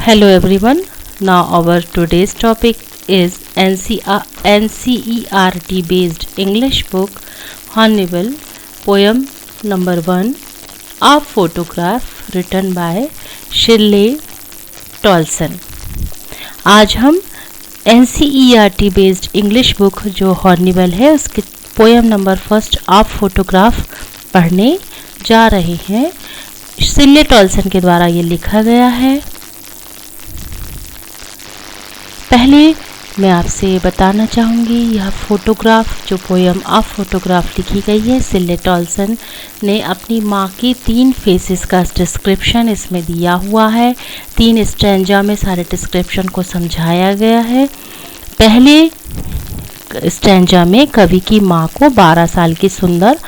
Hello everyone. Now our today's topic is NCERT based English book Hornival poem number 1 A photograph written by Shirley Tolson. आज हम NCERT based English book जो हॉर्निवल है उसके poem number 1 आ photograph पढ़ने जा रहे हैं। शिर्ले टॉल्सन के द्वारा ये लिखा गया है। पहले मैं आपसे बताना चाहूँगी यह फोटोग्राफ जो पोएम आ फोटोग्राफ लिखी गई है शिर्ले टॉल्सन ने अपनी माँ की 3 फेसेस का डिस्क्रिप्शन इसमें दिया हुआ है। 3 स्टैंजा में सारे डिस्क्रिप्शन को समझाया गया है। पहले स्टैंजा में कवि की माँ को 12 साल की सुंदर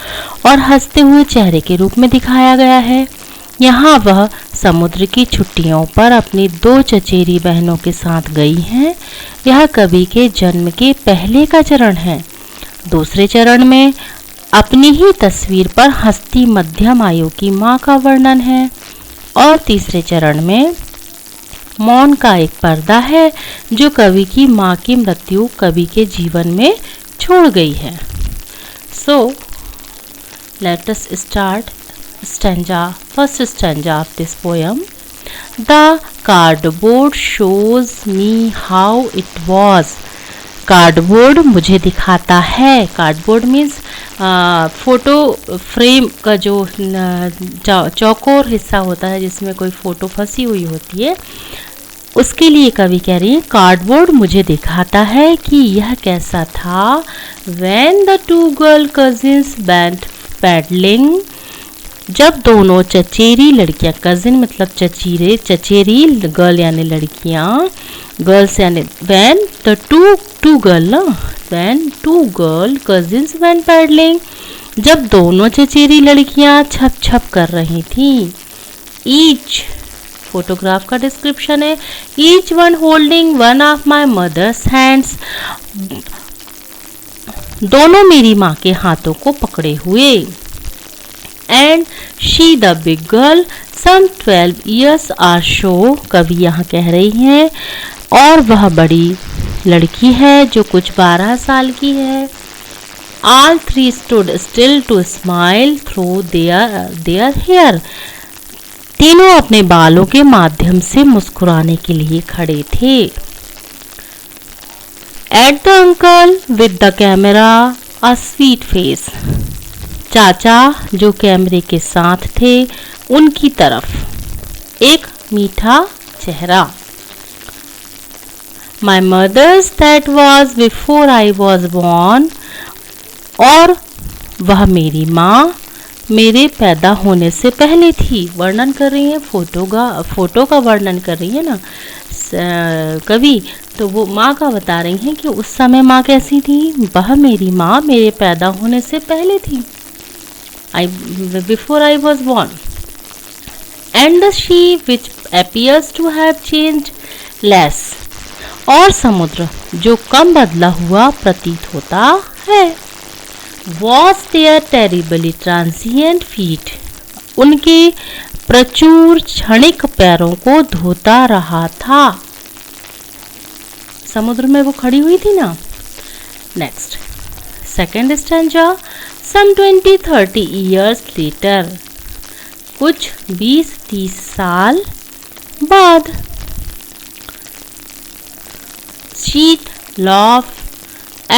और हंसते हुए चेहरे के रूप में दिखाया गया है। यहाँ वह समुद्र की छुट्टियों पर अपनी 2 चचेरी बहनों के साथ गई हैं। यह कवि के जन्म के पहले का चरण है। दूसरे चरण में अपनी ही तस्वीर पर हंसती मध्यम आयु की माँ का वर्णन है और तीसरे चरण में मौन का एक पर्दा है जो कवि की माँ की मृत्यु कवि के जीवन में छोड़ गई है। So let us start first stanza of this poem. The cardboard shows me how it was. Cardboard मुझे दिखाता है। कार्डबोर्ड मीन्स फोटो फ्रेम का जो चौकोर हिस्सा होता है जिसमें कोई फोटो फंसी हुई होती है, उसके लिए कवि कह रही है कार्डबोर्ड मुझे दिखाता है कि यह कैसा था। When the 2 girl cousins went paddling, जब दोनों चचेरी लड़कियां, कजिन मतलब चचेरी गर्ल यानी लड़कियां, गर्ल्स यानी when the two girl cousins went paddling, जब दोनों चचेरी लड़कियां छप छप कर रही थी। Each फोटोग्राफ का डिस्क्रिप्शन है each one holding one of my mother's hands, दोनों मेरी माँ के हाथों को पकड़े हुए। And she the big girl some 12 years or so, कवि यहाँ कह रही हैं और वह बड़ी लड़की है जो कुछ 12 साल की है। All 3 stood still to smile through their hair, तीनों अपने बालों के माध्यम से मुस्कुराने के लिए खड़े थे। At the uncle with the camera a sweet face, चाचा जो कैमरे के साथ थे उनकी तरफ एक मीठा चेहरा। My mother's that was before I was born, और वह मेरी माँ मेरे पैदा होने से पहले थी। वर्णन कर रही है फोटो का वर्णन कर रही है ना कवि, तो वो माँ का बता रही हैं कि उस समय माँ कैसी थी। वह मेरी माँ मेरे पैदा होने से पहले थी। Before I was born. And the sea which appears to have changed less, और समुद्र जो कम बदला हुआ प्रतीत होता है। Was their terribly transient feet, उनके प्रचुर क्षणिक पैरों को धोता रहा था। समुद्र में वो खड़ी हुई थी ना। Next second stanza. Some 20-30 years later, कुछ 20-30 साल बाद। She'd laugh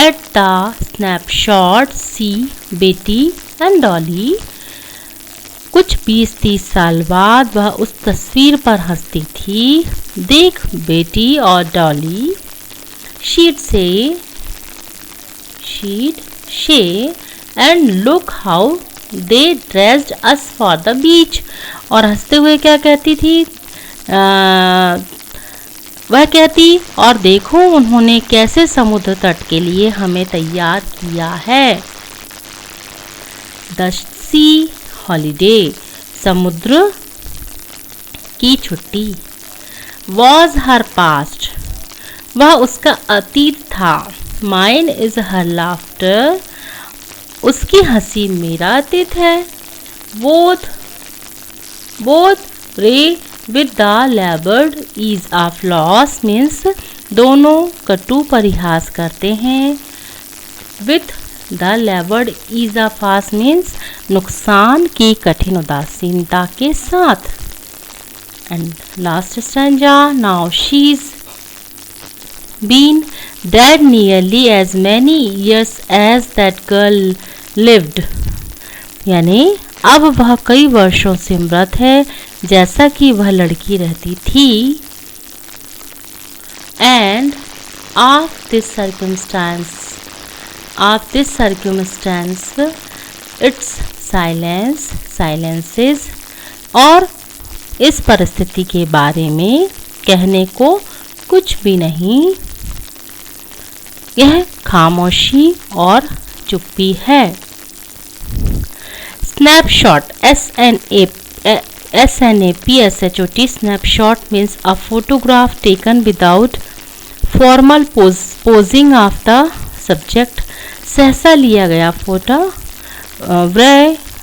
at the snapshot, see Betty and Dolly, कुछ 20-30 साल बाद वह उस तस्वीर पर हंसती थी, देख बेटी और Dolly. She'd say and look how they dressed us for the beach, और हंसते हुए क्या कहती थी, वह कहती और देखो उन्होंने कैसे समुद्र तट के लिए हमें तैयार किया है। The sea holiday, समुद्र की छुट्टी। Was her past, वह उसका अतीत था। Mine is her laughter, उसकी हंसी मेरा अतीत है। Both ray with the labored ease of loss means दोनों कटु परिहास करते हैं। With the laboured ease of loss means नुकसान की कठिन उदासीनता के साथ। And last stanza, now she is been dead nearly as many years as that girl lived, यानी अब वह कई वर्षों से मृत है जैसा कि वह लड़की रहती थी। And of this circumstance, its silences, और इस परिस्थिति के बारे में कहने को कुछ भी नहीं, यह खामोशी और चुप्पी है। Snapshot, SNAPSHOT, snapshot means a photograph taken without formal posing of the subject, सहसा लिया गया फोटो।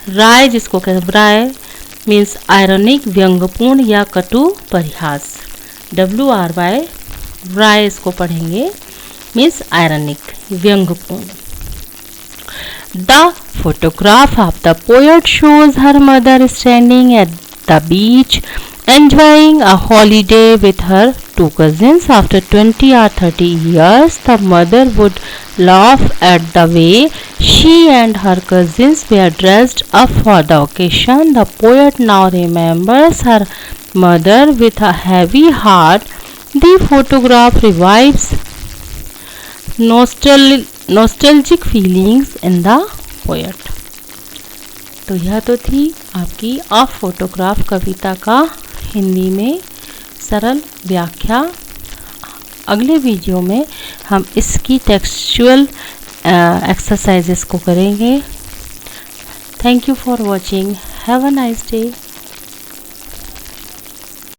राय जिसको कहते हैं व्राय मीन्स आयरनिक, व्यंग्यपूर्ण या कटु परिहास। WRY व्राय इसको पढ़ेंगे मीन्स आयरनिक, व्यंग्यपूर्ण। The photograph of the poet shows her mother standing at the beach enjoying a holiday with her two cousins. After 20 or 30 years, the mother would laugh at the way she and her cousins were dressed up for the occasion. The poet now remembers her mother with a heavy heart. The photograph revives nostalgic feelings in the poet। तो यह तो थी आपकी a photograph कविता का हिंदी में सरल व्याख्या। अगले वीडियो में हम इसकी टेक्सचुअल एक्सरसाइजेस को करेंगे। Thank you for watching. Have a nice day.